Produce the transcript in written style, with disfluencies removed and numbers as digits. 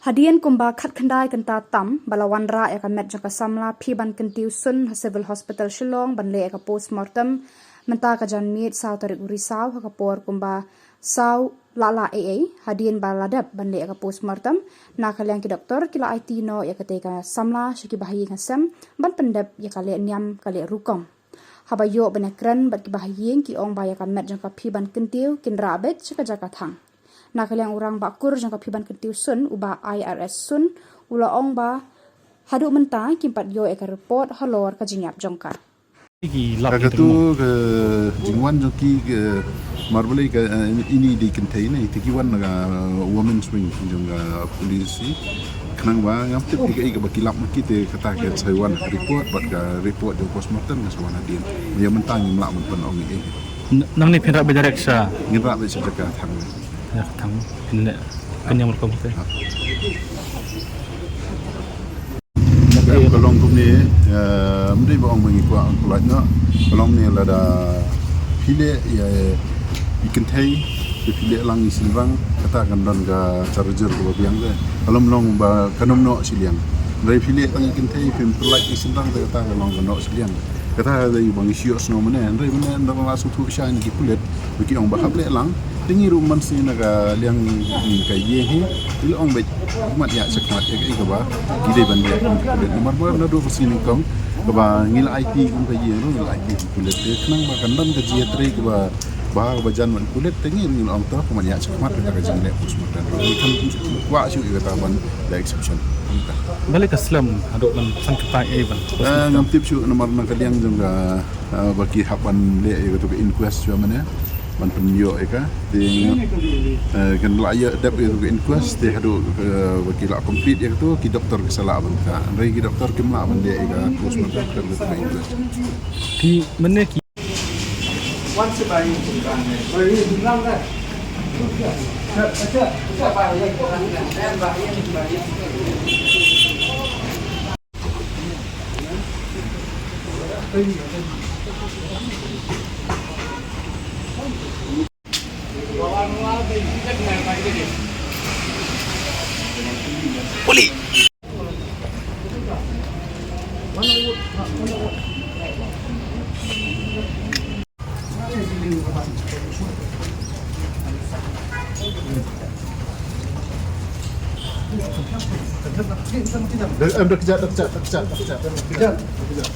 Hadian kumba khat khandai kan ta tam balawan ra ya ka met jaka samla phi ban kan tiu sun civil hospital Shillong ban le ka postmortem menta ka jan mit saw tarik uri saw ka por kumba saw lala aa hadian baladap ban le ka postmortem na ka yang ki doktor kila IT no ya ka te ka samla shiki bahi ka sem ban pendap ya ka le nyam ka le rukom haba yo ban kran bat ki bahi ki ong ba ya ka met jaka phi ban kan tiu kin rabet shika jaka thang na kaliang orang bakur jangka piban kentiu sun uba IRS sun ula ong ba hadu menta kimpat yo eka report halor ka jinyap jongka Kagatu ke jingwan joki ke marbulai ke ini di container tikiwan naga women's wing jongga polisi kenang ba ngam tip ke bakilap kita kata ke saiwan report bat ka report jo postmortem ngasawan adin dia mentang mlak men pen ong ni nang ni pinrak bedareksa ngira be jaga thang ya thang pinne penyam merkom te Belong ni mesti bawa mengikut kulat nak belong ni ada pile ya ikan thai pile lang isilbang kata gandan ga charger ko biang de kalau belong ba kanom no siliang dari pile lang ikan thai pim pelak isilbang kata belong no siliang kata dari bang isio sno mana dari mana ndang langsung tu sya ni kulit bagi orang bahab le lang tingi rumah sini naga liang ni kaye he il ong be mat ya sekmat e ka ba gide bandia kulit nomor ber na do sini kong ka ba ngil IT kum kaye ro ngil IT kulit e kenang ba kandan ka ji tre ka ba jan man kulit tingi ngil ong ta mat ya sekmat ka jing le pusmutan kan wa syu ka ta ban the exception balik Islam aduk man sangkata ban ngam tip syu nomor nang kaliang jongga bagi hapan le e to inquest syu mana man penyo eka di kan laya dap itu inquest di hadu bagi la complete ya tu ki doktor kesala ban ka rei ki doktor kimla ban dia eka terus mata kan tu inquest ki mene ki once by kan beri bilang kan acha ba ye kan dan ba ye ni ba ye Poli. Dah kejap.